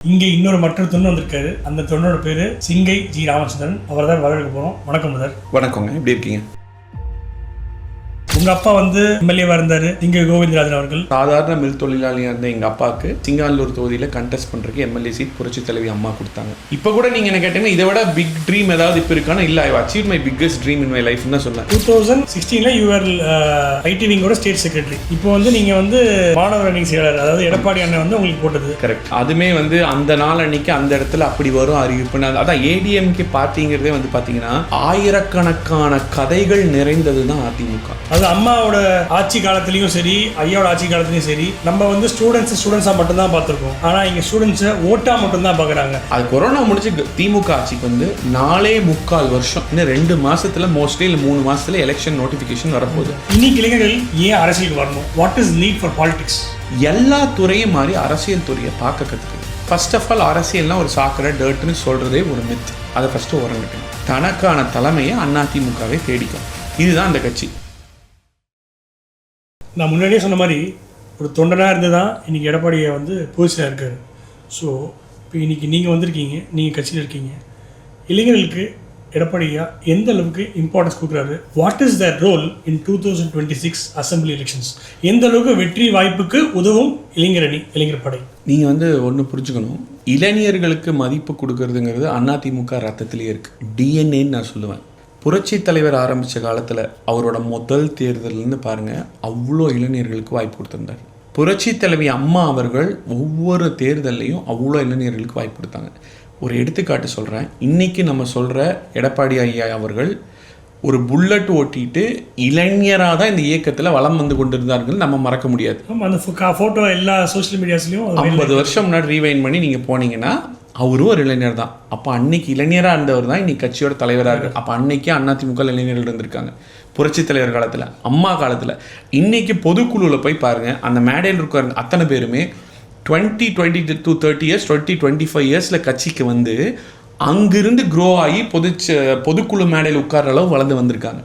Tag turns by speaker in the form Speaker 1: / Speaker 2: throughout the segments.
Speaker 1: இங்கே இன்னொரு மற்றொரு தொண்டு வந்திருக்காரு. அந்த தொண்டோட பேரு சிங்கை ஜி ராமச்சந்திரன். அவர் தான் வரவேற்க போறோம். வணக்கம் முதல்.
Speaker 2: வணக்கங்க, எப்படி இருக்கீங்க?
Speaker 1: உங்க அப்பா வந்து எம்எல்ஏவா இருந்தாரு, சிங்கை கோவிந்தராஜன் அவர்கள்.
Speaker 2: சாதாரண மில் தொழிலாளியா இருந்த எங்க அப்பாவுக்கு சிங்கானூர் தொகுதியில கண்டெஸ்ட் பண்றதுக்கு எம்எல்ஏ சீட் புரட்சி தலைவி அம்மா கொடுத்தாங்க. இப்போ கூட நீங்க என்ன கேட்டீங்கன்னா இதை விட பிக் ட்ரீம் ஏதாவது இப்போ இருக்கானா? இல்ல, ஐ achieve my biggest dream in my life தான் சொன்னேன்.
Speaker 1: 2016 யூஆர் ஐடி விங்கோட ஸ்டேட் செக்ரட்டரி. இப்போ வந்து நீங்க வந்து மாணவர் அணி செயலர், அதாவது எடப்பாடி அண்ணன் வந்து உங்களுக்கு போட்டது.
Speaker 2: கரெக்ட். அதுமே வந்து அந்த நாள் அன்னைக்கு அந்த இடத்துல அப்படி வரும் அறிவிப்பு. அதான் ஏடிஎம்கே பார்ட்டிங்கிறதே வந்து பாத்தீங்கன்னா ஆயிரக்கணக்கான கதைகள் நிறைந்தது தான் அதிமுக.
Speaker 1: அது அம்மாவோட ஆட்சி காலத்திலயும் சரி, ஐயாவோட ஆட்சி காலத்திலயும் சரி, நம்ம வந்து ஸ்டூடெண்ட்ஸா மட்டும் தான் பார்த்திருக்கோம். ஆனா இங்க ஸ்டூடெண்ட்ஸை ஓட்டா மட்டும் தான் பாக்குறாங்க.
Speaker 2: அது கொரோனா முடிஞ்சு திமுக ஆட்சிக்கு வந்து 4.25 வருஷம், இன்னும் 2 மாசத்துல மோஸ்ட்லி இல்ல 3 மாசத்துல எலெக்ஷன் நோட்டிபிகேஷன் வரப்போகுது.
Speaker 1: இன்னைக்கு இளைஞர்கள் ஏன் அரசியலுக்கு வரணும்? What is need for politics?
Speaker 2: எல்லா துறையும் மாதிரி அரசியல் துறையை பார்க்க கற்றுக்கணும். ஃபர்ஸ்ட் ஆஃப் ஆல் அரசியல்னா ஒரு சாக்கடை டர்ட்னு சொல்றதே ஒரு மித். அதை ஃபர்ஸ்ட் உறங்கட்டும். தனக்கான தலைமையை அதிமுகவே தேடிக்கும். இதுதான் அந்த கட்சி.
Speaker 1: நான் முன்னாடியே சொன்ன மாதிரி ஒரு தொண்டனாக இருந்து தான் இன்றைக்கி எடப்பாடியை வந்து பொசிஷனாக இருக்கார். ஸோ இப்போ இன்றைக்கி நீங்கள் வந்திருக்கீங்க, நீங்கள் கட்சியில் இருக்கீங்க. இளைஞர்களுக்கு எடப்பாடியா எந்த அளவுக்கு இம்பார்ட்டன்ஸ் கொடுக்குறாரு? What is that role in 2026 assembly elections? எந்த அளவுக்கு வெற்றி வாய்ப்புக்கு உதவும் இளைஞர் அணி, இளைஞர் படை?
Speaker 2: நீங்கள் வந்து ஒன்று புரிஞ்சுக்கணும். இளைஞர்களுக்கு மதிப்பு கொடுக்கறதுங்கிறது அதிமுக ரத்தத்திலேயே இருக்குது. டிஎன்ஏன்னு நான் சொல்லுவேன். புரட்சி தலைவர் ஆரம்பித்த காலத்தில் அவரோட முதல் தேர்தல்னு பாருங்கள், அவ்வளோ இளைஞர்களுக்கு வாய்ப்பு கொடுத்துருந்தார். புரட்சி தலைவி அம்மா அவர்கள் ஒவ்வொரு தேர்தல்லையும் அவ்வளோ இளைஞர்களுக்கு வாய்ப்பு கொடுத்தாங்க. ஒரு எடுத்துக்காட்டு சொல்கிறேன். இன்றைக்கி நம்ம சொல்கிற எடப்பாடி ஐயா அவர்கள் ஒரு புல்லட் ஓட்டிட்டு இளைஞராக தான் இந்த இயக்கத்தில் வலம் வந்து கொண்டிருந்தார்கள். நம்ம மறக்க முடியாது.
Speaker 1: அந்த ஃபோட்டோ எல்லா சோஷியல் மீடியாஸ்லையும்
Speaker 2: 50 வருஷம் முன்னாடி ரீவைண்ட் பண்ணி நீங்கள் போனீங்கன்னா அவரும் ஒரு இளைஞர் தான். அப்போ அன்னைக்கு இளைஞராக இருந்தவர் தான் இன்னைக்கு கட்சியோட தலைவராக இருக்கு. அப்போ அன்னைக்கே அதிமுக இளைஞர்கள் இருந்திருக்காங்க. புரட்சி தலைவர் காலத்தில், அம்மா காலத்தில். இன்னைக்கு பொதுக்குழுவில் போய் பாருங்கள், அந்த மேடையில் இருக்கிற அத்தனை பேருமே 20 to 30 years 20-25 இயர்ஸில் கட்சிக்கு வந்து அங்கிருந்து க்ரோ ஆகி பொதுக்குழு மேடையில் உட்கார்ற அளவு வளர்ந்து வந்திருக்காங்க.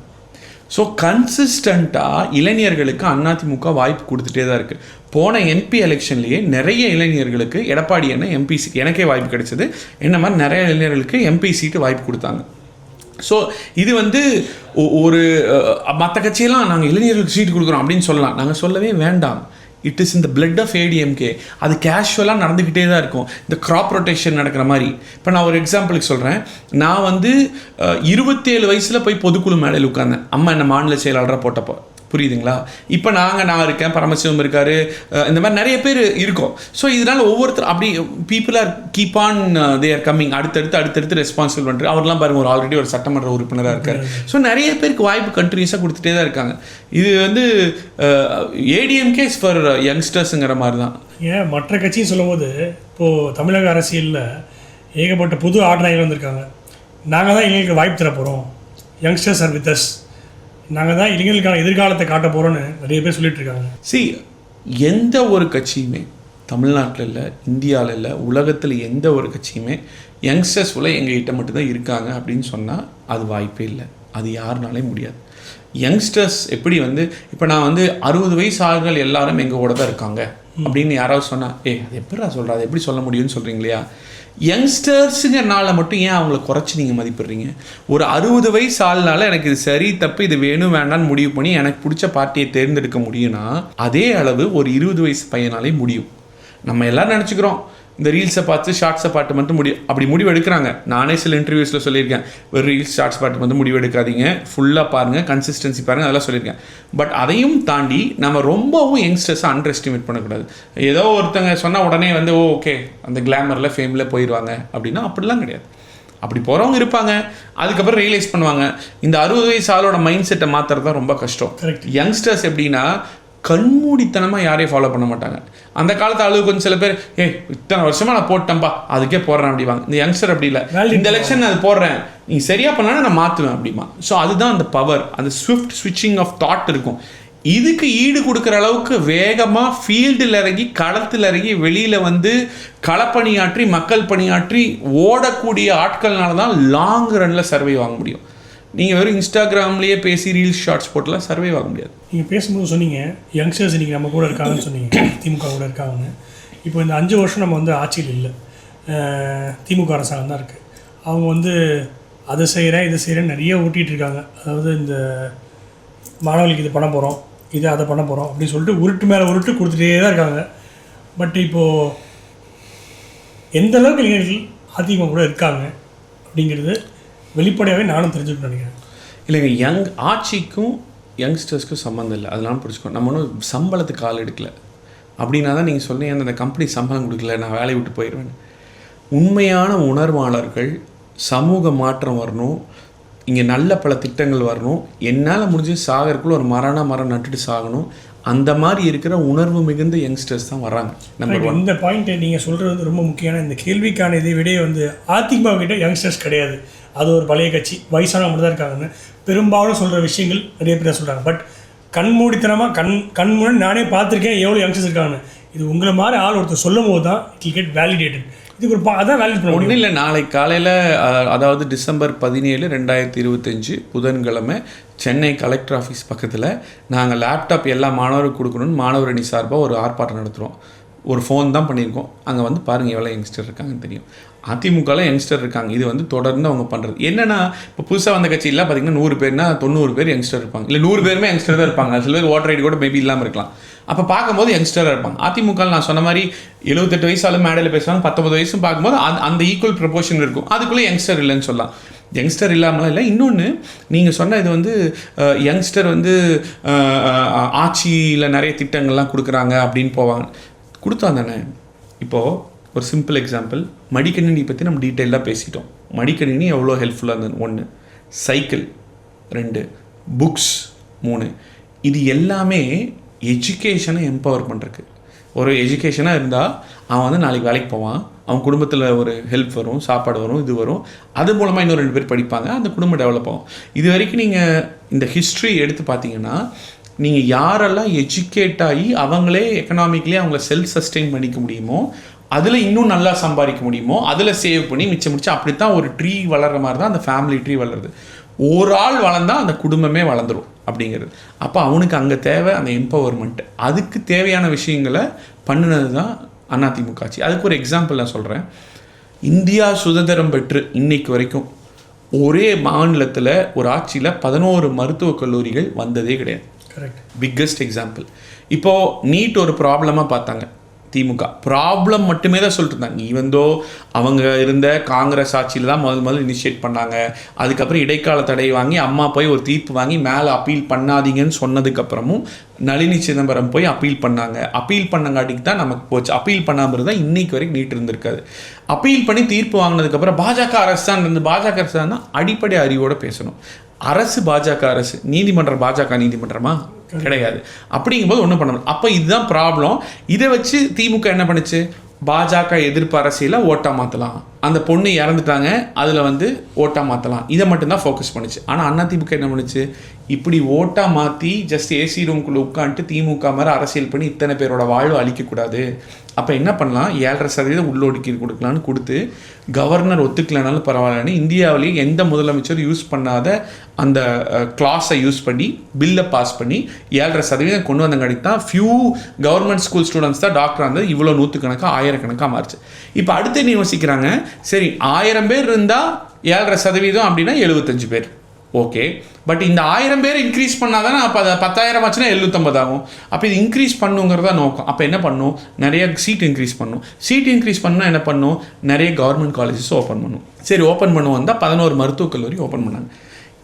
Speaker 2: ஸோ கன்சிஸ்டண்ட்டாக இளைஞர்களுக்கு அதிமுக வாய்ப்பு கொடுத்துட்டே தான் இருக்குது. போன எம்பி எலெக்ஷன்லேயே நிறைய இளைஞர்களுக்கு எடப்பாடி என்ன எம்பி சீட், எனக்கே வாய்ப்பு கிடைச்சது, என்ன மாதிரி நிறைய இளைஞர்களுக்கு எம்பி சீட்டு வாய்ப்பு கொடுத்தாங்க. ஸோ இது வந்து ஒரு மற்ற கட்சியெல்லாம் நாங்கள் இளைஞர்களுக்கு சீட்டு கொடுக்குறோம் அப்படின்னு சொல்லலாம். நாங்கள் சொல்லவே வேண்டாம். இட் இஸ் இந்த பிளட் ஆஃப் ஏடிஎம்கே. அது கேஷுவலாக நடந்துக்கிட்டே தான் இருக்கும். இந்த கிராப் ரொட்டேஷன் நடக்கிற மாதிரி. இப்போ நான் ஒரு எக்ஸாம்பிளுக்கு சொல்கிறேன். நான் வந்து 27 வயசில் போய் பொதுக்குழு மேடையில் உட்கார்ந்தேன். அம்மா என்ன மாநில செயலாளராக போட்டப்போ, புரியுதுங்களா? இப்போ நான் இருக்கேன், பரமசிவம் இருக்கார், இந்த மாதிரி நிறைய பேர் இருக்கோம். ஸோ இதனால் ஒவ்வொருத்தர் அப்படி people are keep on they are coming. அடுத்தடுத்து ரெஸ்பான்சிபிள் பண்ணுறது. அவர்லாம் பாருங்கள், ஒரு ஆல்ரெடி ஒரு சட்டமன்ற உறுப்பினராக இருக்கார். ஸோ நிறைய பேருக்கு வாய்ப்பு கண்டினியூஸாக கொடுத்துட்டே தான் இருக்காங்க. இது வந்து ஏடிஎம்கே ஃபார் யங்ஸ்டர்ஸுங்கிற மாதிரி தான்.
Speaker 1: ஏன் மற்ற கட்சியும் சொல்லும்போது இப்போது தமிழக அரசியலில் ஏகப்பட்ட புது ஆர்டனாக வந்திருக்காங்க. நாங்கள் தான் இளைஞர்களுக்கு வாய்ப்பு தர போகிறோம், யங்ஸ்டர்ஸ் ஆர் வித் அஸ், நாங்கள் தான் இளைஞர்களுக்கான எதிர்காலத்தை காட்ட போகிறோன்னு நிறைய பேர் சொல்லிட்டு இருக்காங்க.
Speaker 2: எந்த ஒரு கட்சியுமே தமிழ்நாட்டில் இல்லை, இந்தியாவில் இல்லை, உலகத்தில் எந்த ஒரு கட்சியுமே யங்ஸ்டர்ஸ் உள்ள எங்ககிட்ட மட்டும்தான் இருக்காங்க அப்படின்னு சொன்னால் அது வாய்ப்பே இல்லை. அது யாருனாலே முடியாது. யங்ஸ்டர்ஸ் எப்படி வந்து இப்போ நான் வந்து 60 வயசு ஆள்கள் எல்லாரும் எங்கள் கூட தான் இருக்காங்க அப்படின்னு யாராவது சொன்னால், அது எப்படி நான் சொல்கிறேன், அது எப்படி சொல்ல முடியும்னு சொல்கிறீங்க இல்லையா? யங்ஸ்டர்ஸுங்கிறனால மட்டும் ஏன் அவங்கள குறைச்சி நீங்கள் மதிப்பிடுறீங்க? ஒரு 60 வயசு ஆள்னால எனக்கு இது சரி தப்பு, இது வேணும் வேண்டான்னு முடிவு பண்ணி எனக்கு பிடிச்ச பார்ட்டியை தேர்ந்தெடுக்க முடியும்னா அதே அளவு ஒரு 20 வயசு பையனாலே முடியும். நம்ம எல்லோரும் நினச்சிக்கிறோம் இந்த ரீல்ஸை பார்த்து ஷார்ட்ஸை பார்த்து மட்டும் அப்படி முடிவு எடுக்கிறாங்க. நானே சில இன்டர்வியூஸில் சொல்லியிருக்கேன், ஒரு ரீல்ஸ் ஷார்ட்ஸ் பார்த்து மட்டும் முடிவு எடுக்காதீங்க, ஃபுல்லாக பாருங்கள், கன்சிஸ்டன்சி பாருங்கள், அதெல்லாம் சொல்லியிருக்கேன். பட் அதையும் தாண்டி நம்ம ரொம்பவும் யங்ஸ்டர்ஸை அண்டர் எஸ்டிமேட் பண்ணக்கூடாது. ஏதோ ஒருத்தங்க சொன்னால் உடனே வந்து ஓகே அந்த கிளாமரில் ஃபேமில் போயிடுவாங்க அப்படின்னா அப்படிலாம் கிடையாது. அப்படி போகிறவங்க இருப்பாங்க, அதுக்கப்புறம் ரியலைஸ் பண்ணுவாங்க. இந்த 60 வயசு ஆளோட மைண்ட் செட்டை மாற்றுறது தான் ரொம்ப கஷ்டம். யங்ஸ்டர்ஸ் எப்படின்னா கண்மூடித்தனமாக யாரையும் ஃபாலோ பண்ண மாட்டாங்க. அந்த காலத்து அளவுக்கு கொஞ்சம் சில பேர் இத்தனை வருஷமாக நான் போட்டேன்ப்பா அதுக்கே போடுறேன் அப்படிவாங்க. இந்த யங்ஸ்டர் அப்படி இல்லை, இந்த எலெக்ஷன் அது போடுறேன், நீ சரியாக பண்ணா நான் மாற்றுவேன் அப்படிமா. ஸோ அதுதான் அந்த பவர், அந்த ஸ்விஃப்ட் ஸ்விட்சிங் ஆஃப் தாட் இருக்கும். இதுக்கு ஈடு கொடுக்குற அளவுக்கு வேகமாக ஃபீல்டில் இறங்கி, களத்தில் இறங்கி, வெளியில் வந்து களப்பணியாற்றி, மக்கள் பணியாற்றி ஓடக்கூடிய ஆட்கள்னால தான் லாங் ரன்னில் சர்வே வாங்க முடியும். நீங்கள் வெறும் இன்ஸ்டாகிராம்லேயே பேசி ரீல்ஸ் ஷார்ட்ஸ் போட்டுலாம் சர்வே ஆக முடியாது.
Speaker 1: நீங்கள் பேசும்போது சொன்னீங்க யங்ஸ்டர்ஸ் இன்றைக்கி நம்ம கூட இருக்காங்கன்னு சொன்னீங்க, திமுக கூட இருக்காங்கன்னு. இப்போ இந்த 5 வருஷம் நம்ம வந்து ஆட்சியில் இல்லை. திமுக அரசாங்கம் தான் இருக்குது. அவங்க வந்து அதை செய்கிறேன் இதை செய்கிறேன் நிறைய ஊட்டிகிட்டு இருக்காங்க. அதாவது இந்த மாணவர்களுக்கு இது பண்ண போகிறோம், இது அதை பண்ண போகிறோம் அப்படின்னு சொல்லிட்டு உருட்டு மேலே உருட்டு கொடுத்துட்டே தான் இருக்காங்க. பட் இப்போது எந்த அளவுக்கு இளைஞர்கள் அதிகமாக கூட இருக்காங்க அப்படிங்கிறது வெளிப்படையாகவே நானும் தெரிஞ்சுக்கணும்னு நினைக்கிறேன்.
Speaker 2: இல்லைங்க, ஆட்சிக்கும் யங்ஸ்டர்ஸ்க்கும் சம்மந்தம் இல்லை, அதெல்லாம் பிடிச்சிக்கணும். நம்ம ஒன்றும் சம்பளத்துக்கு ஆள் எடுக்கல அப்படின்னா தான் நீங்கள் சொன்னீங்க அந்த கம்பெனி சம்பளம் கொடுக்கல நான் வேலையை விட்டு போயிடுவேன். உண்மையான உணர்வாளர்கள் சமூக மாற்றம் வரணும், இங்கே நல்ல பல திட்டங்கள் வரணும், என்னால் முடிஞ்சு சாகறதுக்குள்ள ஒரு மரம் நட்டுட்டு சாகணும், அந்த மாதிரி இருக்கிற உணர்வு மிகுந்த யங்ஸ்டர்ஸ் தான் வராங்க. நம்ம
Speaker 1: இந்த பாயிண்ட்டை நீங்கள் சொல்கிறது வந்து ரொம்ப முக்கியமான. இந்த கேள்விக்கான இதை விட வந்து அதிமுக கிட்ட யங்ஸ்டர்ஸ் கிடையாது, அது ஒரு பழைய கட்சி, வயசானவங்க மட்டும் தான் இருக்காங்கன்னு பெரும்பாலும் சொல்கிற விஷயங்கள் நிறைய பேர் சொல்கிறாங்க. பட் கண்மூடித்தனமாக கண் முன்னாடி நானே பார்த்துருக்கேன் எவ்வளோ யங்ஸ்டர்ஸ் இருக்காங்கன்னு. இது உங்களை மாதிரி ஆள் ஒருத்தர் சொல்லும் போது தான் இட் வில் கெட் வேலிடேட்டட். இதுக்கு ஒரு அதான் வேலிட் பண்ண
Speaker 2: ஒன்றும் இல்லை. நாளைக்கு காலையில் அதாவது December 17, 2025 புதன்கிழமை சென்னை கலெக்டர் ஆஃபீஸ் பக்கத்தில் நாங்கள் லேப்டாப் எல்லா மாணவர்களுக்கு கொடுக்கணும்னு மாணவர் அணி சார்பாக ஒரு ஆர்ப்பாட்டம் நடத்துகிறோம். ஒரு ஃபோன் தான் பண்ணியிருக்கோம். அங்கே வந்து பாருங்கள் எவ்வளோ யங்ஸ்டர் இருக்காங்கன்னு தெரியும். அதிமுகவில் யங்ஸ்டர் இருக்காங்க. இது வந்து தொடர்ந்து அவங்க பண்ணுறது என்னென்னா, இப்போ புதுசாக வந்த கட்சியில் பார்த்தீங்கன்னா 100 பேர்னா 90 பேர் யங்ஸ்டர் இருப்பாங்க, இல்லை 100 பேருமே யங்ஸ்டர் தான் இருப்பாங்க. சில பேர் ஓட்டர் ஐடி கூட மேபி இல்லாமல் இருக்கலாம். அப்போ பார்க்கும்போது யங்ஸ்டராக இருப்பாங்க. அதிமுக நான் சொன்ன மாதிரி 78 வயசாலும் மேடையில் பேசுவாங்க, 19 வயசும் பார்க்கும்போது அந்த ஈக்குவல் ப்ரொபோர்ஷன் இருக்கும். அதுக்குள்ளே யங்ஸ்டர் இல்லைன்னு சொல்லலாம். யங்ஸ்டர் இல்லாமலாம் இல்லை. இன்னொன்று நீங்கள் சொன்ன இது வந்து யங்ஸ்டர் வந்து ஆட்சியில் நிறைய திட்டங்கள்லாம் கொடுக்குறாங்க அப்படின்னு போவாங்க. கொடுத்தா தானே. இப்போது ஒரு சிம்பிள் எக்ஸாம்பிள், மடிக்கணினி பற்றி நம்ம டீட்டெயிலாக பேசிட்டோம். மடிக்கணினி எவ்வளோ ஹெல்ப்ஃபுல்லாக இருந்தது 1, சைக்கிள் 2, புக்ஸ் 3. இது எல்லாமே எஜுகேஷனை எம்பவர் பண்ணுறதுக்கு. ஒரு எஜுகேஷனாக இருந்தால் அவன் வந்து நாளைக்கு வேலைக்கு போவான், அவன் குடும்பத்தில் ஒரு ஹெல்ப் வரும், சாப்பாடு வரும், இது வரும். அது மூலமாக இன்னும் 2 பேர் படிப்பாங்க, அந்த குடும்பம் டெவலப் ஆகும். இது வரைக்கும் நீங்கள் இந்த ஹிஸ்ட்ரி எடுத்து பார்த்தீங்கன்னா, நீங்கள் யாரெல்லாம் எஜுகேட் ஆகி அவங்களே எக்கனாமிக்லேயே அவங்கள செல்ஃப் சஸ்டெயின் பண்ணிக்க முடியுமோ, அதில் இன்னும் நல்லா சம்பாதிக்க முடியுமோ, அதில் சேவ் பண்ணி மிச்சம் முடிச்சு அப்படித்தான் ஒரு ட்ரீ வளர்கிற மாதிரி தான் அந்த ஃபேமிலி ட்ரீ வளருது. ஒரு ஆள் வளர்ந்தால் அந்த குடும்பமே வளர்ந்துடும் அப்படிங்கிறது. அப்போ அவனுக்கு அங்கே தேவை அந்த எம்பவர்மெண்ட். அதுக்கு தேவையான விஷயங்களை பண்ணினது தான் அதிமுக ஆட்சி. அதுக்கு ஒரு எக்ஸாம்பிள் நான் சொல்கிறேன். இந்தியா சுதந்திரம் பெற்று இன்னைக்கு வரைக்கும் ஒரே மாநிலத்தில் ஒரு ஆட்சியில் 11 மருத்துவக் கல்லூரிகள் வந்ததே கிடையாது.
Speaker 1: கரெக்ட்.
Speaker 2: Biggest example. இப்போது நீட் ஒரு ப்ராப்ளமாக பார்த்தாங்க திமுக. ப்ராப்ளம் மட்டுமே தான் சொல்லிட்டு இருந்தாங்க. ஈவந்தோ அவங்க இருந்த காங்கிரஸ் ஆட்சியில் தான் முதல்ல இனிஷியேட் பண்ணாங்க. அதுக்கப்புறம் இடைக்கால தடை வாங்கி அம்மா போய் ஒரு தீர்ப்பு வாங்கி மேலே அப்பீல் பண்ணாதீங்கன்னு சொன்னதுக்கப்புறமும் நளினி சிதம்பரம் போய் அப்பீல் பண்ணாங்க. அப்பீல் பண்ணங்காட்டிக்கு தான் நமக்கு போச்சு. அப்பீல் பண்ணாமல் இருந்தால் இன்னைக்கு வரைக்கும் நீட் இருந்திருக்காது. அப்பீல் பண்ணி தீர்ப்பு வாங்கினதுக்கப்புறம் பாஜக அரசு தான் இருந்து. பாஜக அரசு தான் அடிப்படை அறிவோடு பேசணும். அரசு பாஜக அரசு, நீதிமன்றம் பாஜக நீதிமன்றமா கிடையாது. அப்படிங்கும்போது ஒன்றும் பண்ண முடியும். அப்போ இதுதான் ப்ராப்ளம். இதை வச்சு திமுக என்ன பண்ணுச்சு, பாஜக எதிர்ப்பு அரசியலை ஓட்டா மாற்றலாம், அந்த பொண்ணு இறந்துட்டாங்க அதில் வந்து ஓட்டா மாற்றலாம், இதை மட்டும்தான் ஃபோக்கஸ் பண்ணிச்சு. ஆனால் அதிமுக என்ன பண்ணுச்சு, இப்படி ஓட்டா மாற்றி ஜஸ்ட் ஏசி ரூம்குள்ளே உட்காந்துட்டு திமுக மாதிரி அரசியல் பண்ணி இத்தனை பேரோட வாழ்வு அழிக்கக்கூடாது. அப்போ என்ன பண்ணலாம், 7.5% உள்ளொதுக்கீடு கொடுக்கலான்னு கொடுத்து கவர்னர் ஒத்துக்கலைனாலும் பரவாயில்லன்னு இந்தியாவிலேயே எந்த முதலமைச்சரும் யூஸ் பண்ணாத அந்த கிளாஸை யூஸ் பண்ணி பில்லை பாஸ் பண்ணி 7.5% கொண்டு வந்தங்காட்டி தான் ஃபியூ கவர்மெண்ட் ஸ்கூல் ஸ்டூடெண்ட்ஸ் தான் டாக்டராக இருந்தது. இவ்வளோ 100கணக்காக 1000கணக்காக மாறிச்சு. இப்போ அடுத்து என்ன யோசிக்கிறாங்க, சரி 1000 பேர் இருந்தால் 7.5% அப்படின்னா 75 பேர். ஓகே, பட் இந்த 1000 பேர் இன்க்ரீஸ் பண்ணால் தானே அப்போ அதை 10,000 ஆச்சுன்னா 750 ஆகும். அப்போ இது இன்க்ரீஸ் பண்ணுங்கிறதா நோக்கம். அப்போ என்ன பண்ணும், நிறைய சீட் இன்க்ரீஸ் பண்ணும். சீட் இன்க்ரீஸ் பண்ணால் என்ன பண்ணும், நிறைய கவர்மெண்ட் காலேஜஸ் ஓப்பன் பண்ணும். சரி ஓப்பன் பண்ணுவோம் வந்தால் 11 மருத்துவக் கல்லூரி ஓப்பன் பண்ணாங்க.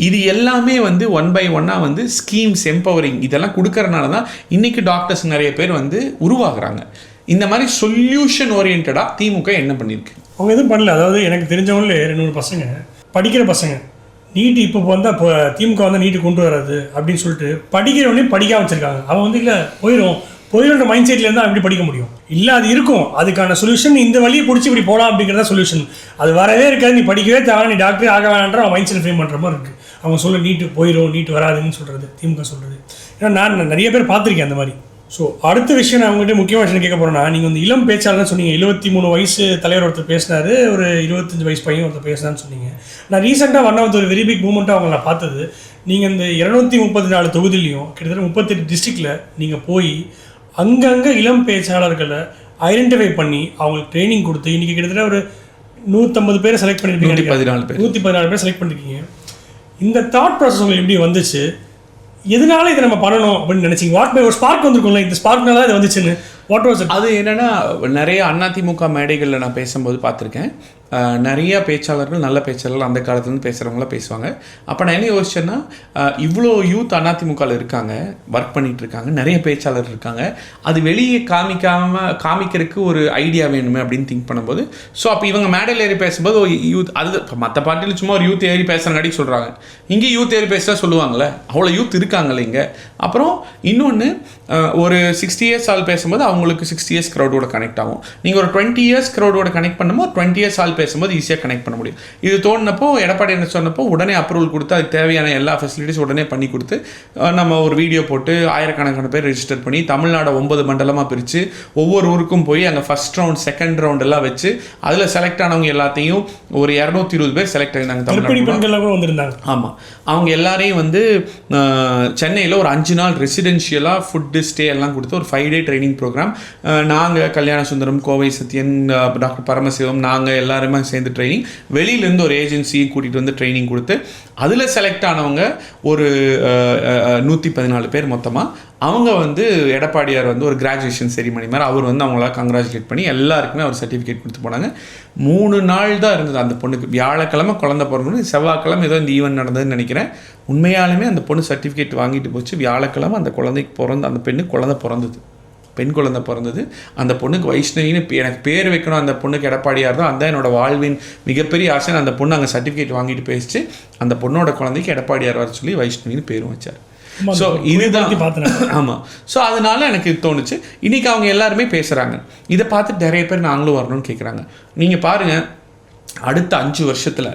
Speaker 2: இது எல்லாமே வந்து 1 by 1 வந்து ஸ்கீம்ஸ், எம்பவரிங் இதெல்லாம் கொடுக்கறனால தான் இன்றைக்கி டாக்டர்ஸ் நிறைய பேர் வந்து உருவாகுறாங்க. இந்த மாதிரி சொல்யூஷன் ஓரியன்டாக திமுக என்ன பண்ணியிருக்கு,
Speaker 1: அவங்க எதுவும் பண்ணல. அதாவது எனக்கு தெரிஞ்சவங்களே 200 பசங்க படிக்கிற பசங்க நீட்டு இப்போ வந்தால் இப்போ திமுக வந்து நீட்டு கொண்டு வராது அப்படின்னு சொல்லிட்டு படிக்கிறவனே படிக்க வச்சுருக்காங்க. அவன் வந்து இல்லை போயிடும்ன்ற மைண்ட் செட்டில் இருந்தால் எப்படி படிக்க முடியும், இல்லை அது இருக்கும், அதுக்கான சொல்யூஷன் இந்த வழியை பிடிச்சி இப்படி போகலாம் அப்படிங்கிறதா சொல்யூஷன். அது வரவே இருக்காது, நீ படிக்கவே தேவை, நீ டாக்டரே ஆக வேணான்ற அவன் மைண்ட் செட் ஃப்ரேம் பண்ணுற மாதிரி இருக்குது. அவங்க சொல்ல நீட்டு போயிடும், நீட்டு வராதுன்னு சொல்கிறது திமுக சொல்கிறது. ஏன்னா நான் நிறைய பேர் பார்த்துருக்கேன் அந்த மாதிரி. ஸோ அடுத்த விஷயம் நான் அவங்ககிட்ட முக்கியமான விஷயம் கேட்க போகிறேன்னா, நீங்கள் வந்து இளம் பேச்சாளர்னு சொன்னீங்க. 23 வயசு தலைவர் ஒருத்தர் பேசினார், ஒரு 25 வயசு பையன் ஒருத்தர் பேசினான்னு சொன்னீங்க. நான் ரீசெண்டாக ஒரு வெரி பிக் மூமெண்ட்டாக அவங்களை நான் பார்த்தது, நீங்கள் இந்த 234 தொகுதியிலையும் கிட்டத்தட்ட 38 டிஸ்ட்ரிக்டில் நீங்கள் போய் அங்கங்கே இளம் பேச்சாளர்களை ஐடென்டிஃபை பண்ணி அவங்களுக்கு ட்ரைனிங் கொடுத்து இன்றைக்கி கிட்டத்தட்ட ஒரு 150 பேரை செலக்ட் பண்ணியிருக்கீங்க, 114 பேர் செலக்ட் பண்ணியிருக்கீங்க. இந்த தாட் ப்ராசஸ் உங்களுக்கு எப்படி வந்துச்சு? எதனால இதை நம்ம பண்ணணும் அப்படின்னு நினைச்சிங்க? ஒரு ஸ்பார்க் வந்திருக்கும்ல, இந்த ஸ்பார்க்னால இது வந்துச்சுன்னு. What was it?
Speaker 2: அது என்னென்னா, நிறைய அதிமுக மேடைகளில் நான் பேசும்போது பார்த்துருக்கேன். நிறையா பேச்சாளர்கள், நல்ல பேச்சாளர்கள் அந்த காலத்துலேருந்து பேசுகிறவங்களாம் பேசுவாங்க. அப்போ நான் என்ன யோசிச்சேன்னா, இவ்வளோ யூத் அதிமுகவில் இருக்காங்க, ஒர்க் பண்ணிகிட்டு இருக்காங்க, நிறைய பேச்சாளர் இருக்காங்க, அது வெளியே காமிக்கிறதுக்கு ஒரு ஐடியா வேணுமே அப்படின்னு திங்க் பண்ணும்போது, ஸோ அப்போ இவங்க மேடையில் ஏறி பேசும்போது யூத், அது மற்ற பார்ட்டியில் சும்மா ஒரு யூத் ஏறி பேசுகிறங்காட்டி சொல்கிறாங்க, இங்கே யூத் ஏறி பேசுகிறா சொல்லுவாங்களே, அவ்வளோ யூத் இருக்காங்களே இங்கே. அப்புறம் இன்னொன்று, ஒரு 60 இயர்ஸ் ஆள் பேசும்போது அவங்களுக்கு 60 இயர்ஸ் க்ரௌடோட கனெக்ட் ஆகும். நீங்கள் ஒரு 20 இயர்ஸ் க்ரௌடோட கனெக்ட் பண்ணும்போது 20 இயர்ஸ் ஆள் பேசும்போது ஈஸியாக கனெக்ட் பண்ண முடியும். இது தோணுனப்போ எடப்பாடி என்ன சொன்னப்போ உடனே அப்ரூவல் கொடுத்து அதுக்கு தேவையான எல்லா ஃபெசிலிட்டிஸ் உடனே பண்ணி கொடுத்து நம்ம ஒரு வீடியோ போட்டு ஆயிரக்கணக்கான பேர் ரெஜிஸ்டர் பண்ணி தமிழ்நாடு 9 மண்டலமாக பிரித்து ஒவ்வொரு ஊருக்கும் போய் அங்கே ஃபஸ்ட் ரவுண்ட் செகண்ட் ரவுண்ட் எல்லாம் வச்சு அதில் செலக்ட் ஆனவங்க எல்லாத்தையும் ஒரு 220 பேர் செலக்ட் ஆகிருந்தாங்க தமிழ்நாடு
Speaker 1: வந்திருந்தாங்க.
Speaker 2: ஆமாம், அவங்க எல்லாரையும் வந்து சென்னையில் ஒரு 5 நாள் ரெசிடென்ஷியலாக ஃபுட்டு ஸ்டே எல்லாம் கொடுத்து ஒரு 5 டே ட்ரைனிங் ப்ரோக்ராம். நாங்கள் கல்யாண சுந்தரம், கோவை சத்யன், டாக்டர் பரமசிவம், நாங்கள் எல்லாருமே சேர்ந்து ட்ரைனிங், வெளியிலேருந்து ஒரு ஏஜென்சியை கூட்டிகிட்டு வந்து ட்ரைனிங் கொடுத்து அதில் செலக்ட் ஆனவங்க ஒரு 114 பேர் மொத்தமாக. அவங்க வந்து எடப்பாடியார் வந்து ஒரு கிராஜுவேஷன் செரிமனி மாதிரி அவர் வந்து அவங்கள கங்க்ராச்சுலேட் பண்ணி எல்லாருக்குமே அவர் சர்டிஃபிகேட் கொடுத்து போனாங்க. 3 நாள் தான் இருந்தது அந்த பொண்ணுக்கு. வியாழக்கிழமை குழந்தை பிறக்கணும், செவ்வாய்க்கிழமை ஏதோ இந்த ஈவெண்ட் நடந்ததுன்னு நினைக்கிறேன். உண்மையாலுமே அந்த பொண்ணு சர்டிஃபிகேட் வாங்கிட்டு போச்சு. வியாழக்கிழமை அந்த குழந்தைக்கு அந்த பெண்ணுக்கு குழந்தை பிறந்தது, பெண் குழந்தை பிறந்தது. அந்த பொண்ணுக்கு வைஷ்ணவின்னு எனக்கு பேர் வைக்கணும், அந்த பொண்ணுக்கு எடப்பாடியார் தான், அந்த என்னோடய வாழ்வின் மிகப்பெரிய ஆசை. அந்த பொண்ணு அங்கே சர்டிஃபிகேட் வாங்கிட்டு பேசிச்சு. அந்த பொண்ணோட குழந்தைக்கு எடப்பாடியார் வர சொல்லி வைஷ்ணவின்னு பேரும் வச்சார். ஸோ இதுதான் ஆமாம். ஸோ அதனால எனக்கு தோணுச்சு. இன்றைக்கி அவங்க எல்லாருமே பேசுகிறாங்க, இதை பார்த்து நிறைய பேர் நாங்களும் வரணும்னு கேட்குறாங்க. நீங்கள் பாருங்கள், அடுத்த 5 வருஷத்தில்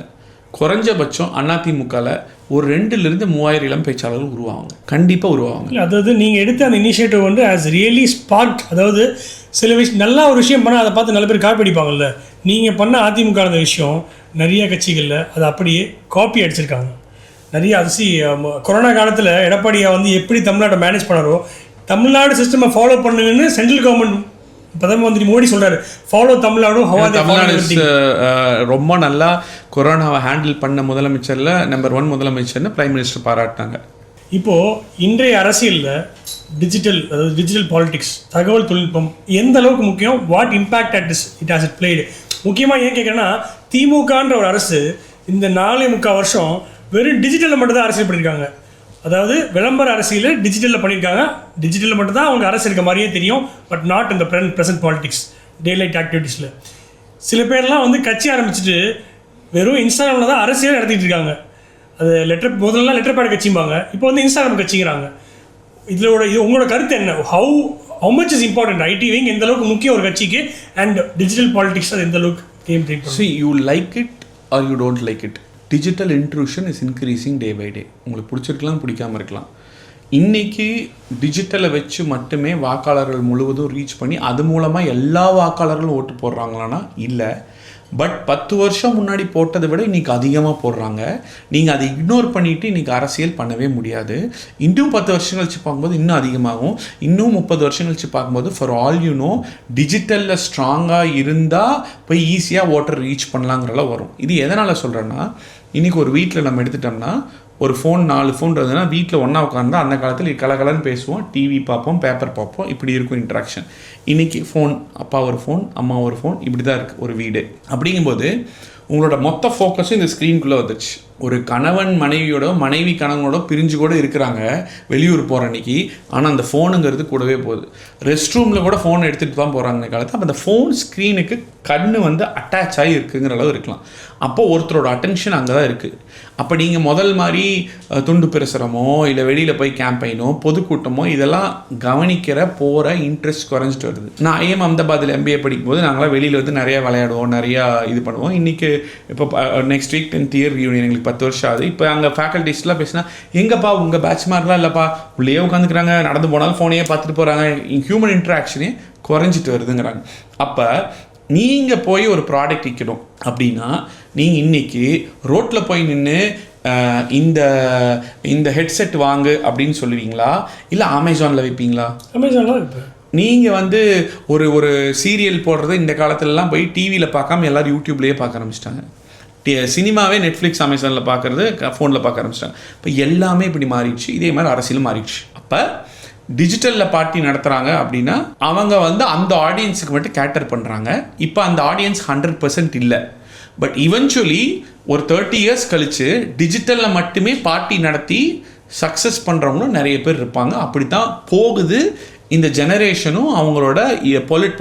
Speaker 2: குறைஞ்சபட்சம் அதிமுகவில் ஒரு 2,000-3,000 இளம் பேச்சாளர்கள் உருவாங்க, கண்டிப்பாக உருவாங்க.
Speaker 1: அதாவது நீங்கள் எடுத்த அந்த இனிஷியேட்டிவ் வந்து ஆஸ் ரியலி ஸ்பார்க். அதாவது சில விஷயம் நல்லா ஒரு விஷயம் பண்ணால் அதை பார்த்து நல்ல பேர் காப்பி அடிப்பாங்கல்ல. நீங்கள் பண்ண அதிமுக அந்த விஷயம் நிறைய கட்சிகளில் அதை அப்படியே காப்பி அடிச்சிருக்காங்க. நிறைய அரிசி கொரோனா காலத்தில் எடப்பாடியை வந்து எப்படி தமிழ்நாட்டை மேனேஜ் பண்ணாரோ, தமிழ்நாடு சிஸ்டமை ஃபாலோ பண்ணுங்கன்னு சென்ட்ரல் கவர்மெண்ட் பிரதம மந்திரி மோடி சொல்கிறாரு, ஃபாலோ தமிழ்நாடு.
Speaker 2: தமிழ்நாடு ரொம்ப நல்லா கொரோனாவை ஹேண்டில் பண்ண முதலமைச்சரில் நம்பர் 1 முதலமைச்சர்னு பிரைம் மினிஸ்டர் பாராட்டினாங்க.
Speaker 1: இப்போது இன்றைய அரசியலில் டிஜிட்டல் பாலிடிக்ஸ், தகவல் தொழில்நுட்பம் எந்த அளவுக்கு முக்கியம்? What impact it has it blade? முக்கியமாக ஏன் கேட்குறேன்னா, திமுகன்ற ஒரு அரசு இந்த 4.25 வருஷம் வெறும் டிஜிட்டலில் மட்டும் தான் அரசியல் பண்ணியிருக்காங்க. அதாவது விளம்பர அரசியல் டிஜிட்டலில் பண்ணியிருக்காங்க. டிஜிட்டலில் மட்டும் தான் அவங்க அரசு இருக்க மாதிரியே தெரியும், பட் நாட் இந்த ப்ரெசன்ட் பாலிடிக்ஸ், டேலைட் ஆக்டிவிட்டீஸில். சில பேர்லாம் வந்து கட்சி ஆரம்பிச்சுட்டு வெறும் இன்ஸ்டாகிராமில் தான் அரசியல் நடத்திட்டு இருக்காங்க. அது முதல்லாம் லெட்டர் பேட் கட்சிம்பாங்க, இப்போ வந்து இன்ஸ்டாகிராம் கட்சிங்கிறாங்க. இது உங்களோட கருத்து என்ன? How much is important IT wing எந்த அளவுக்கு முக்கியம் ஒரு கட்சிக்கு, அண்ட் டிஜிட்டல் பாலிடிக்ஸ் அது எந்த அளவுக்கு game treat?
Speaker 2: See, you like it or you don't like it. Digital intrusion is increasing day by day. உங்களுக்கு பிடிச்சிருக்கலாம், பிடிக்காமல் இருக்கலாம். இன்றைக்கி டிஜிட்டலை வச்சு மட்டுமே வாக்காளர்கள் முழுவதும் ரீச் பண்ணி அது மூலமாக எல்லா வாக்காளர்களும் ஓட்டு போடுறாங்களான்னா இல்லை. பட் 10 வருஷம் முன்னாடி போட்டதை விட இன்றைக்கி அதிகமாக போடுறாங்க. நீங்கள் அதை இக்னோர் பண்ணிவிட்டு இன்றைக்கி அரசியல் பண்ணவே முடியாது. இன்னும் 10 வருஷம் கழிச்சு பார்க்கும்போது இன்னும் அதிகமாகும். இன்னும் 30 வருஷம் கழிச்சு பார்க்கும்போது ஃபார் ஆல் யூ நோ டிஜிட்டலில் ஸ்ட்ராங்காக இருந்தால் போய் ஈஸியாக ஓட்டர் ரீச் பண்ணலாங்கிறலாம் வரும். இது எதனால் சொல்கிறேன்னா, இன்றைக்கி ஒரு வீட்டில் நம்ம எடுத்துட்டோம்னா ஒரு ஃபோன் 4 ஃபோன் இருந்ததுன்னா வீட்டில் ஒன்றா உட்காந்தா அந்த காலத்தில் கலகலன்னு பேசுவோம், டிவி பார்ப்போம், பேப்பர் பார்ப்போம், இப்படி இருக்கும் இன்ட்ராக்ஷன். இன்றைக்கி ஃபோன், அப்பா ஒரு ஃபோன், அம்மா ஒரு ஃபோன், இப்படி தான் இருக்குது ஒரு வீடு. அப்படிங்கும்போது உங்களோட மொத்த ஃபோக்கஸும் இந்த ஸ்க்ரீனுக்குள்ளே வந்துடுச்சு. ஒரு கணவன் மனைவி கணவனோட பிரிஞ்சு கூட இருக்கிறாங்க வெளியூர் போகிற அன்றைக்கி, ஆனால் அந்த ஃபோனுங்கிறது கூடவே போகுது. ரெஸ்ட் ரூமில் கூட ஃபோன் எடுத்துகிட்டு தான் போகிறாங்க இந்த காலத்தில். அப்போ அந்த ஃபோன் ஸ்க்ரீனுக்கு கண்ணு வந்து அட்டாச் ஆகி இருக்குங்கிற அளவு இருக்கலாம். அப்போது ஒருத்தரோட அட்டென்ஷன் அங்கே தான் இருக்குது. அப்போ நீங்கள் முதல் மாதிரி துண்டு பிரசுரமோ இல்லை வெளியில் போய் கேம்பெயினோ பொதுக்கூட்டமோ இதெல்லாம் கவனிக்கிற போகிற இன்ட்ரெஸ்ட் குறைஞ்சிட்டு வருது. நான் ஐஎம் அஹமதாபாத்தில் MBA படிக்கும்போது நாங்களாம் வெளியில் வந்து நிறையா விளையாடுவோம், நிறையா இது பண்ணுவோம். இன்றைக்கி இப்போ next week 10th year reunion, எங்களுக்கு 10 வருஷம் ஆகுது. இப்போ அங்கே ஃபேக்கல்டிஸ்லாம் பேசினா, எங்கப்பா உங்கள் பேட்ச் மாதிரிலாம் இல்லைப்பா, உள்ளே உட்காந்துக்கிறாங்க, நடந்து போனாலும் ஃபோனையே பார்த்துட்டு போகிறாங்க, ஹியூமன் இன்ட்ராக்ஷனே குறைஞ்சிட்டு வருதுங்கிறாங்க. அப்போ நீங்கள் போய் ஒரு ப்ராடக்ட் விற்கணும் அப்படின்னா நீங்கள் இன்றைக்கி ரோட்டில் போய் நின்று இந்த ஹெட்செட் வாங்கு அப்படின்னு சொல்லுவீங்களா, இல்லை அமேசானில் வைப்பீங்களா?
Speaker 1: அமேசானில் வைப்பேன்.
Speaker 2: நீங்கள் வந்து ஒரு சீரியல் போடுறத இந்த காலத்துலலாம் போய் டிவியில் பார்க்காம எல்லோரும் யூடியூப்லேயே பார்க்க ஆரம்பிச்சிட்டாங்க. சினிமாவே நெட்ஃப்ளிக்ஸ் அமேசானில் பார்க்குறது ஃபோனில் பார்க்க ஆரம்பிச்சிட்டாங்க. இப்போ எல்லாமே இப்படி மாறிடுச்சு. இதே மாதிரி அரசியலும் மாறிடுச்சு. அப்போ டிஜிட்டலில் பார்ட்டி நடத்துகிறாங்க அப்படின்னா அவங்க வந்து அந்த ஆடியன்ஸுக்கு மட்டும் கேட்டர் பண்ணுறாங்க. இப்போ அந்த ஆடியன்ஸ் 100% இல்லை. பட் இவென்ச்சுவலி ஒரு 30 years கழித்து டிஜிட்டலில் மட்டுமே பார்ட்டி நடத்தி சக்ஸஸ் பண்ணுறவங்களும் நிறைய பேர் இருப்பாங்க. அப்படி தான் போகுது இந்த ஜெனரேஷனும். அவங்களோட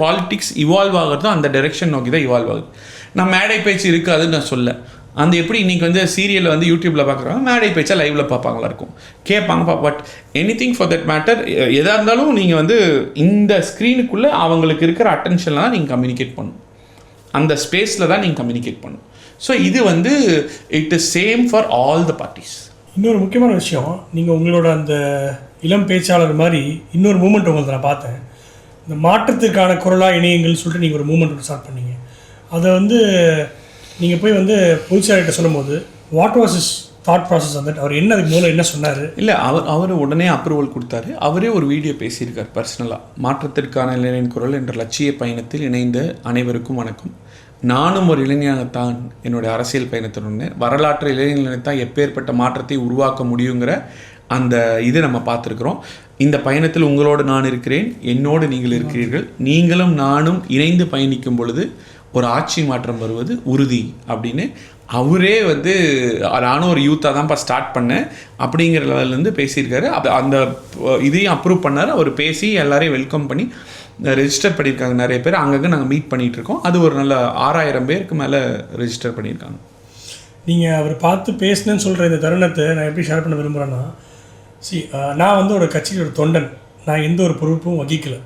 Speaker 2: பாலிட்டிக்ஸ் இவால்வ் ஆகிறதும் அந்த டைரெக்ஷன் நோக்கி தான் இவால்வ் ஆகுது. நான் மேடை பேச்சு இருக்காதுன்னு நான் சொல்ல. அந்த எப்படி இன்றைக்கி வந்து சீரியலில் வந்து யூடியூப்பில் பார்க்குறாங்க, மேடை பேச்சா லைவில் பார்ப்பாங்களா இருக்கும், கேட்பாங்க. But anything for that matter, எதாக இருந்தாலும் நீங்கள் வந்து இந்த ஸ்க்ரீனுக்குள்ளே அவங்களுக்கு இருக்கிற அட்டென்ஷனில் தான் நீங்கள் கம்யூனிகேட் பண்ணணும். அந்த ஸ்பேஸில் தான் நீங்கள் கம்யூனிகேட் பண்ணணும். ஸோ இது வந்து it is same for all the parties.
Speaker 1: இன்னொரு முக்கியமான விஷயம், நீங்கள் உங்களோட அந்த இளம் பேச்சாளர் மாதிரி இன்னொரு மூமெண்ட் உங்களை நான் பார்த்தேன். இந்த மாற்றத்திற்கான குரலாக இணையங்கள் சொல்லிட்டு நீங்கள் ஒரு மூமெண்ட் ஸ்டார்ட் பண்ணீங்க. அதை வந்து நீங்கள் போய் வந்து பொதுச்செயலாளர்கிட்ட சொல்லும்போது what was is thought process அந்த அவர் என்ன அதுக்கு மூலம் என்ன சொன்னார்?
Speaker 2: இல்லை, அவர் உடனே அப்ரூவல் கொடுத்தாரு. அவரே ஒரு வீடியோ பேசியிருக்கார் பர்சனலாக. மாற்றத்திற்கான இளைஞரின் குரல் என்ற லட்சிய பயணத்தில் இணைந்த அனைவருக்கும் வணக்கம். நானும் ஒரு இளைஞனாகத்தான் என்னுடைய அரசியல் பயணத்தினுடைய வரலாற்று இளைஞர்களைத்தான் எப்பேற்பட்ட மாற்றத்தை உருவாக்க முடியுங்கிற அந்த இது நம்ம பார்த்துருக்குறோம். இந்த பயணத்தில் உங்களோடு நான் இருக்கிறேன், என்னோடு நீங்கள் இருக்கிறீர்கள். நீங்களும் நானும் இணைந்து பயணிக்கும் பொழுது ஒரு ஆட்சி மாற்றம் வருவது உறுதி அப்படின்னு அவரே வந்து நானும் ஒரு யூத்தாக தான்ப்பா ஸ்டார்ட் பண்ணேன் அப்படிங்கிற லெவல்லேருந்து பேசியிருக்காரு. அந்த இதையும் அப்ரூவ் பண்ணார். அவர் பேசி எல்லாரையும் வெல்கம் பண்ணி ரெஜிஸ்டர் பண்ணியிருக்காங்க நிறைய பேர். அங்கங்கே நாங்கள் மீட் பண்ணிகிட்ருக்கோம். அது ஒரு நல்ல 6000 பேருக்கு மேலே ரெஜிஸ்டர் பண்ணியிருக்காங்க.
Speaker 1: நீங்கள் அவர் பார்த்து பேசினேன்னு சொல்கிற இந்த தருணத்தை நான் எப்படி ஷேர் பண்ண விரும்புகிறேன்னா, நான் வந்து ஒரு கட்சியில் ஒரு தொண்டன், நான் எந்த ஒரு பொறுப்பும் வகிக்கலை.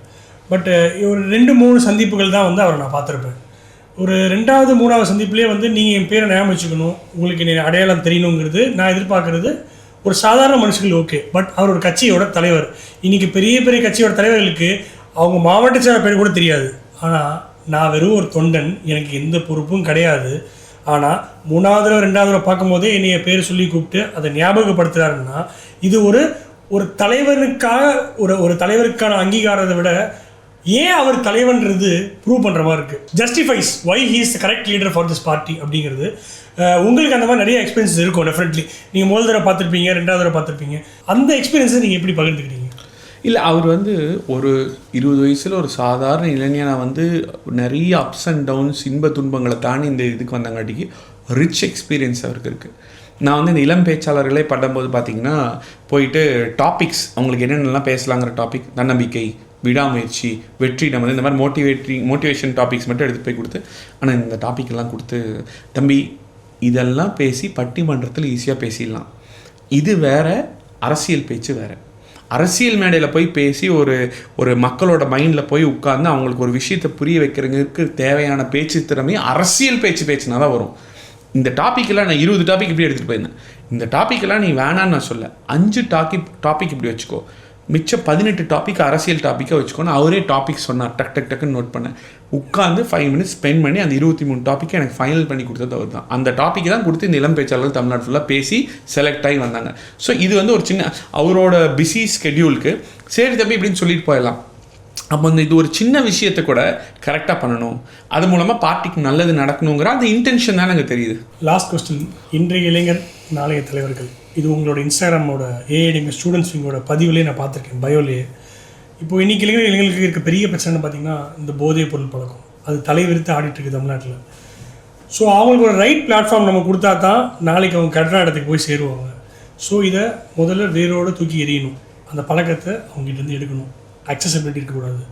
Speaker 1: பட் ஒரு 2-3 சந்திப்புகள் தான் வந்து அவரை நான் பார்த்துருப்பேன். ஒரு 2வது 3வது சந்திப்புலேயே வந்து நீங்கள் என் பேரை ஞாபகம் வச்சுக்கணும், உங்களுக்கு என்ன அடையாளம் தெரியணுங்கிறது நான் எதிர்பார்க்குறது ஒரு சாதாரண மனுஷங்களுக்கு ஓகே. பட் அவர் ஒரு கட்சியோட தலைவர். இன்றைக்கி பெரிய பெரிய கட்சியோட தலைவர்களுக்கு அவங்க மாவட்ட செயலர் பேர் கூட தெரியாது. ஆனால் நான் வெறும் ஒரு தொண்டன், எனக்கு எந்த பொறுப்பும் கிடையாது. ஆனால் 3வது 2வது பார்க்கும்போதே என்னைய பேர் சொல்லி கூப்பிட்டு அதை ஞாபகப்படுத்துகிறாருன்னா இது ஒரு தலைவனுக்காக ஒரு தலைவருக்கான அங்கீகாரத்தை விட ஏன் அவர் தலைவன்றது ப்ரூவ் பண்ணுற மாதிரி இருக்குது. Justifies why he is the correct leader for this party அப்படிங்கிறது. உங்களுக்கு அந்த மாதிரி நிறைய எக்ஸ்பீரியன்ஸ் இருக்கும் டெஃபினெட்லி. நீங்கள் முதல் தடவை பார்த்துருப்பீங்க, 2வது தடவை பார்த்துருப்பீங்க. அந்த எக்ஸ்பீரியன்ஸை நீங்கள் எப்படி பகிர்ந்துக்கிறீங்க?
Speaker 2: இல்லை, அவர் வந்து ஒரு 20 வயசில் ஒரு சாதாரண இளைஞனாக வந்து நிறைய அப்ஸ் அண்ட் டவுன்ஸ், இன்ப துன்பங்களை தாண்டி இந்த இதுக்கு வந்தங்காட்டிக்கு ரிச் எக்ஸ்பீரியன்ஸ் அவருக்கு இருக்குது. நான் வந்து இந்த இளம் பேச்சாளர்களே பண்ணும்போது பார்த்திங்கன்னா போயிட்டு டாபிக்ஸ் அவங்களுக்கு என்னென்னலாம் பேசலாங்கிற டாபிக், தன்னம்பிக்கை, விடாமுயற்சி, வெற்றி, நம்ம இந்த மாதிரி மோட்டிவேஷன் டாபிக்ஸ் மட்டும் எடுத்து போய் கொடுத்து, ஆனால் இந்த டாபிக்லாம் கொடுத்து தம்பி இதெல்லாம் பேசி பட்டிமன்றத்தில் ஈஸியாக பேசிடலாம். இது வேறு, அரசியல் பேச்சு வேறு. அரசியல் மேடையில் போய் பேசி ஒரு மக்களோட மைண்டில் போய் உட்கார்ந்து அவங்களுக்கு ஒரு விஷயத்தை புரிய வைக்கிறதுக்கு தேவையான பேச்சு திறமை அரசியல் பேச்சுனா தான் வரும். இந்த டாப்பிக்கெல்லாம் நான் 20 டாபிக் இப்படி எடுத்துகிட்டு போயிருந்தேன். இந்த டாப்பிக்கெல்லாம் நீ வேணான்னு நான் சொல்ல, 5 டாபிக் இப்படி வச்சுக்கோ, மிச்சம் 18 டாபிக் அரசியல் டாப்பிக்காக வச்சுக்கோன்னு அவரே டாபிக் சொன்னார். டக்குன்னு நோட் பண்ணேன். உட்காந்து 5 minutes ஸ்பெண்ட் பண்ணி அந்த 23 டாப்பிக்கை எனக்கு ஃபைனல் பண்ணி கொடுத்தது அவர் தான். அந்த டாப்பிக் தான் கொடுத்து இந்த இளம் பேச்சாளர்கள் தமிழ்நாடு ஃபுல்லாக பேசி செலக்ட் ஆகி வந்தாங்க. ஸோ இது வந்து ஒரு சின்ன அவரோட பிஸி ஸ்கெடியூலுக்கு சரி தம்பி இப்படின்னு சொல்லிட்டு போயிடலாம். அப்போ இது ஒரு சின்ன விஷயத்தை கூட கரெக்டாக பண்ணணும், அது மூலமாக பார்ட்டிக்கு நல்லது நடக்கணுங்கிற அந்த இன்டென்ஷன் தான் எனக்கு தெரியுது.
Speaker 1: லாஸ்ட் கொஸ்டின், இன்றைய இளைஞர் நாளைய தலைவர்கள், இது உங்களோட இன்ஸ்டாகிராமோட ஏஐடிங்க ஸ்டூடெண்ட்ஸ் விங்கோட பதிவுலேயே நான் பார்த்துருக்கேன், பயோலேயே. இப்போது இன்றைக்கி இளைஞர்களுக்கு இருக்க பெரிய பிரச்சனை பார்த்திங்கன்னா இந்த போதைப் பொருள் பழக்கம், அது தலைவிரித்து ஆடிட்டுருக்கு தமிழ்நாட்டில். ஸோ அவங்களுக்கு ஒரு ரைட் பிளாட்ஃபார்ம் நம்ம கொடுத்தா தான் நாளைக்கு அவங்க கரெக்டான இடத்துக்கு போய் சேருவாங்க. ஸோ இதை முதல்ல வேரோடு தூக்கி எறியணும், அந்த பழக்கத்தை அவங்ககிட்டருந்து எடுக்கணும், அக்சசபிலிட்டி இருக்கக்கூடாது.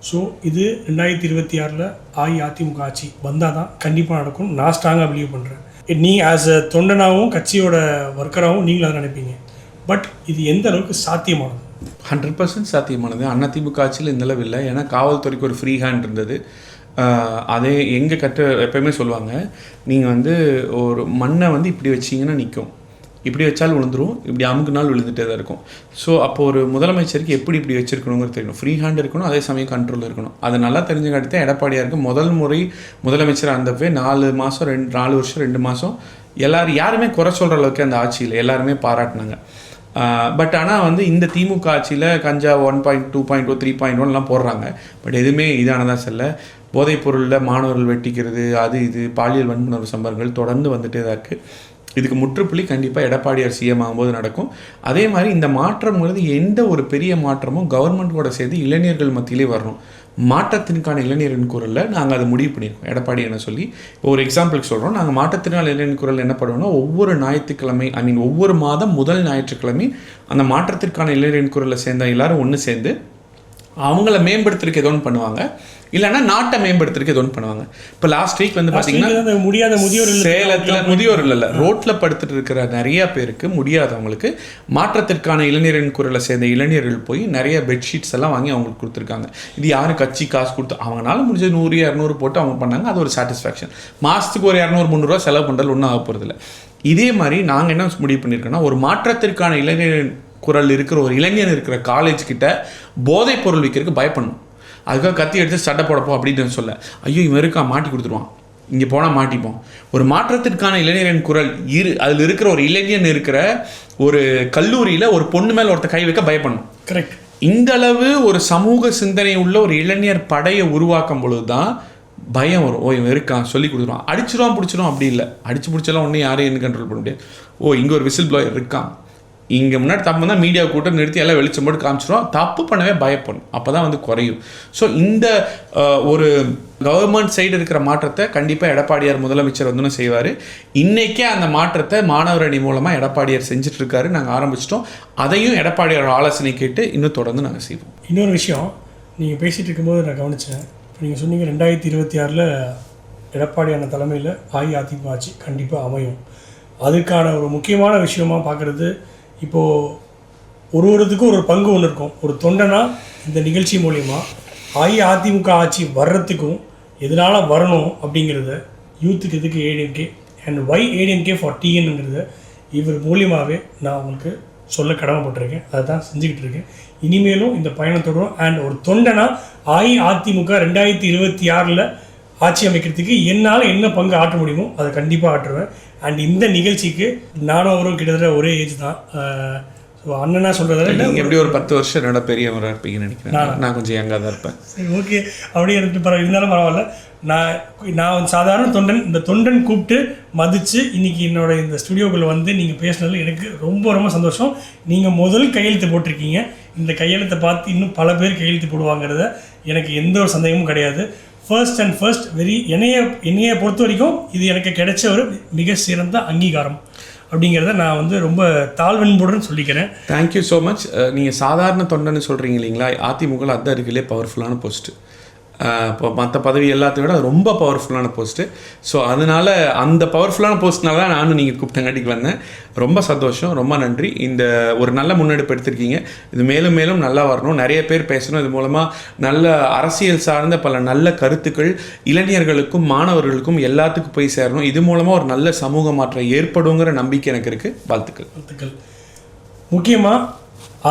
Speaker 1: ஸோ இது 2026 அஇஅதிமுக ஆட்சி வந்தால் தான் கண்டிப்பாக நடக்கும். நான் ஸ்ட்ராங்காக பிலீவ் பண்ணுறேன். நீ ஆஸ் அ தொண்டனாகவும் கட்சியோட ஒர்க்கராகவும் நீங்களும் அதை நினைப்பீங்க. பட் இது எந்த அளவுக்கு சாத்தியமானது?
Speaker 2: 100% சாத்தியமானது. அதிமுக ஆட்சியில் இந்த அளவு இல்லை. ஏன்னா காவல்துறைக்கு ஒரு ஃப்ரீ ஹேண்ட் இருந்தது. அதே எங்கள் எப்போயுமே சொல்லுவாங்க, நீங்கள் வந்து ஒரு மண்ணை வந்து இப்படி வச்சிங்கன்னா நிற்கும், இப்படி வச்சாலும் விழுந்துடும், இப்படி அமுக்குனாலும் விழுந்துகிட்டே தான் இருக்கும். ஸோ அப்போ ஒரு முதலமைச்சருக்கு எப்படி இப்படி வச்சுருக்கணுங்கிறது தெரியணும். ஃப்ரீ ஹேண்ட் இருக்கணும், அதே சமயம் கண்ட்ரோல் இருக்கணும். அது நல்லா தெரிஞ்சுக்காட்டி தான் எடப்பாடியாருக்கு முதல் முறை முதலமைச்சர் அந்தப்பே 4 வருஷம் 2 மாதம் யாருமே குறை சொல்கிற அளவுக்கு அந்த ஆட்சியில் எல்லாருமே பாராட்டினாங்க. பட் ஆனால் வந்து இந்த திமுக ஆட்சியில் கஞ்சா 1.2.0 3.1 போடுறாங்க. பட் எதுவுமே இதானதான் செல்ல. போதைப்பொருளில் மாணவர்கள் வெட்டிக்கிறது, அது இது பாலியல் வன்புணர்வு சம்பவங்கள் தொடர்ந்து வந்துட்டே தான் இருக்குது. இதுக்கு முற்றுப்புள்ளி கண்டிப்பாக எடப்பாடியார் சிஎம் ஆகும்போது நடக்கும். அதே மாதிரி இந்த மாற்றம்ங்கிறது எந்த ஒரு பெரிய மாற்றமும் கவர்மெண்ட்டோட சேர்ந்து இளைஞர்கள் மத்தியிலே வரணும். மாற்றத்திற்கான இளைஞரின் குரலில் நாங்கள் அதை முடிவு பண்ணியிருக்கோம். எடப்பாடி என்ன சொல்லி ஒரு எக்ஸாம்பிளுக்கு சொல்கிறோம். நாங்கள் மாற்றத்திற்கான இளைஞரின் குரல் என்ன பண்ணுவோம்னா, ஒவ்வொரு ஞாயிற்றுக்கிழமை ஒவ்வொரு மாதம் முதல் ஞாயிற்றுக்கிழமை அந்த மாற்றத்திற்கான இளைஞரின் குரலில் சேர்ந்த எல்லாரும் ஒன்று சேர்ந்து அவங்கள மேம்படுத்துறதுக்கு ஏதோ ஒன்று பண்ணுவாங்க, இல்லைன்னா நாட்டை மேம்படுத்துறதுக்கு ஏதோ ஒன்று பண்ணுவாங்க. இப்போ லாஸ்ட் வீக் வந்து பார்த்தீங்கன்னா
Speaker 1: முடியாத முதியோர்
Speaker 2: சேலத்தில் முதியோர் இல்லை ரோட்டில் படுத்துட்டு இருக்கிற நிறைய பேருக்கு முடியாதவங்களுக்கு மாற்றத்திற்கான இளைஞரின் குரலை சேர்ந்த இளைஞர்கள் போய் நிறைய பெட்ஷீட்ஸ் எல்லாம் வாங்கி அவங்களுக்கு கொடுத்துருக்காங்க. இது யாரும் கட்சி காசு கொடுத்து அவங்களால முடிஞ்சது 100-200 போட்டு அவங்க பண்ணாங்க. அது ஒரு சாட்டிஸ்ஃபேக்ஷன். மாதத்துக்கு ஒரு 200-300 செலவு பண்ணுறது ஒன்றும் ஆக போகிறதில்ல. இதே மாதிரி நாங்கள் என்ன முடிவு பண்ணியிருக்கோன்னா, ஒரு மாற்றத்திற்கான இளைஞரின் குரல் இருக்கிற ஒரு இளைஞர் இருக்கிற காலேஜ் கிட்ட போதைப் பொருள் விற்கிறதுக்கு பயப்படணும். அதுக்காக கத்தி எடுத்து சட்டை போடப்போம் அப்படின்னு சொல்ல, ஐயோ இவன் இருக்கா மாட்டி கொடுத்துருவான், இங்கே போனால் மாட்டிப்போம். ஒரு மாற்றத்திற்கான இளைஞரின் குரல் அதில் இருக்கிற ஒரு இளைஞன் இருக்கிற ஒரு கல்லூரியில் ஒரு பொண்ணு மேலே ஒருத்தர் கை வைக்க பயப்படணும்.
Speaker 1: கரெக்ட்.
Speaker 2: இந்த அளவு ஒரு சமூக சிந்தனை உள்ள ஒரு இளைஞர் படையை உருவாக்கும் பொழுது தான் பயம் வரும். ஓ இவன் இருக்கான் சொல்லி கொடுத்துருவான், அடிச்சிடுவான் பிடிச்சிடும். அப்படி இல்லை, அடிச்சு பிடிச்சலாம் ஒன்றும் யாரையும் என்ன கண்ட்ரோல் பண்ண முடியாது. ஓ இங்கே ஒரு விசில் ப்ளோயர் இருக்கான், இங்கே முன்னாடி தப்பு தான் மீடியா கூட்டம் நிறுத்தி எல்லாம் வெளிச்சம் போட்டு காமிச்சிடும். தப்பு பண்ணவே பயப்படும், அப்போ தான் வந்து குறையும். ஸோ இந்த ஒரு கவர்மெண்ட் சைடு இருக்கிற மாற்றத்தை கண்டிப்பாக எடப்பாடியார் முதலமைச்சர் வந்து செய்வார். இன்றைக்கே அந்த மாற்றத்தை மாணவர் அணி மூலமாக எடப்பாடியார் செஞ்சிட்ருக்காரு. நாங்கள் ஆரம்பிச்சிட்டோம். அதையும் எடப்பாடியார் ஆலோசனை கேட்டு இன்னும் தொடர்ந்து நாங்கள் செய்வோம்.
Speaker 1: இன்னொரு விஷயம், நீங்கள் பேசிகிட்டு இருக்கும்போது நான் கவனித்தேன். இப்போ நீங்கள் சொன்னீங்க 2026 எடப்பாடியான தலைமையில் அஇஅதிமுக ஆட்சி கண்டிப்பாக அமையும். அதுக்கான ஒரு முக்கியமான விஷயமாக பார்க்குறது, இப்போது ஒருவருக்கும் ஒரு பங்கு ஒன்று இருக்கும். ஒரு தொண்டனா இந்த நிகழ்ச்சி மூலிமா அஇஅதிமுக ஆட்சி வர்றதுக்கும் எதனால் வரணும் அப்படிங்கிறத, யூத்துக்கு எதுக்கு ADMK and why ADMK for டிஎன்ங்கிறத இவர் மூலியமாகவே நான் உங்களுக்கு சொல்ல கடமைப்பட்டிருக்கேன். அதை தான் செஞ்சுக்கிட்டு இருக்கேன். இனிமேலும் இந்த பயணம் தொடரும். அண்ட் ஒரு தொண்டனா அஇஅதிமுக 2026 ஆட்சி அமைக்கிறதுக்கு என்னால் என்ன பங்கு ஆற்ற முடியுமோ அதை கண்டிப்பாக ஆற்றுவேன். அண்ட் இந்த நிகழ்ச்சிக்கு நானும் அவரும் கிட்டத்தட்ட ஒரே ஏஜ் தான். ஸோ அண்ணனா சொல்கிறதால
Speaker 2: நீங்கள் எப்படி ஒரு 10 வருஷம் என்னோட பெரியவராக இருப்பீங்கன்னு நினைக்கிறேன். நான் கொஞ்சம் யங்காக தான் இருப்பேன்.
Speaker 1: சரி, ஓகே. அப்படியே இருந்துட்டு பரவாயில்ல, இருந்தாலும் பரவாயில்ல. நான் சாதாரண தொண்டன். இந்த தொண்டன் கூப்பிட்டு மதித்து இன்றைக்கி என்னோட இந்த ஸ்டுடியோக்குள்ளே வந்து நீங்கள் பேசுனதில் எனக்கு ரொம்ப ரொம்ப சந்தோஷம். நீங்கள் முதல் கையெழுத்து போட்டிருக்கீங்க. இந்த கையெழுத்தை பார்த்து இன்னும் பல பேர் கையெழுத்து போடுவாங்கிறத எனக்கு எந்த ஒரு சந்தேகமும் கிடையாது. ஃபர்ஸ்ட் அண்ட் ஃபர்ஸ்ட் என்னையை பொறுத்த வரைக்கும் இது எனக்கு கிடைச்ச ஒரு மிக சிறந்த அங்கீகாரம் அப்படிங்கிறத நான் வந்து ரொம்ப தாழ்வன்புடன் சொல்லிக்கிறேன்.
Speaker 2: Thank you so much. நீங்கள் சாதாரண தொண்டன்னு சொல்கிறீங்க இல்லைங்களா, அதிமுக அதுதான் இருக்குல்லே பவர்ஃபுல்லான போஸ்ட்டு. இப்போ மற்ற பதவி எல்லாத்தையும் விட ரொம்ப பவர்ஃபுல்லான போஸ்ட்டு. ஸோ அதனால் அந்த பவர்ஃபுல்லான போஸ்ட்னால தான் நானும் நீங்கள் கூப்பிட்டங்காட்டிக்கு வந்தேன். ரொம்ப சந்தோஷம், ரொம்ப நன்றி. இந்த ஒரு நல்ல முன்னெடுப்பு எடுத்திருக்கீங்க. இது மேலும் மேலும் நல்லா வரணும், நிறைய பேர் பேசணும். இது மூலமாக நல்ல அரசியல் சார்ந்த பல நல்ல கருத்துக்கள் இளைஞர்களுக்கும் மாணவர்களுக்கும் எல்லாத்துக்கும் போய் சேரணும். இது மூலமாக ஒரு நல்ல சமூக மாற்றம் ஏற்படுங்கிற நம்பிக்கை எனக்கு இருக்குது. வாழ்த்துக்கள்.
Speaker 1: முக்கியமாக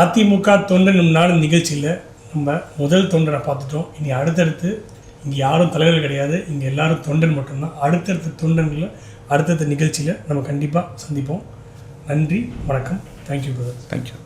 Speaker 1: அதிமுக தொண்டன் நாள் நிகழ்ச்சியில் நம்ம முதல் தொண்டனை பார்த்துட்டோம். இனி அடுத்தடுத்து இங்கே யாரும் தலைவர்கள் கிடையாது, இங்கே எல்லாரும் தொண்டன் மட்டும்தான். அடுத்தடுத்த தொண்டன்களை அடுத்தடுத்த நிகழ்ச்சியில் நம்ம கண்டிப்பாக சந்திப்போம். நன்றி, வணக்கம். Thank you brother.
Speaker 2: தேங்க்யூ.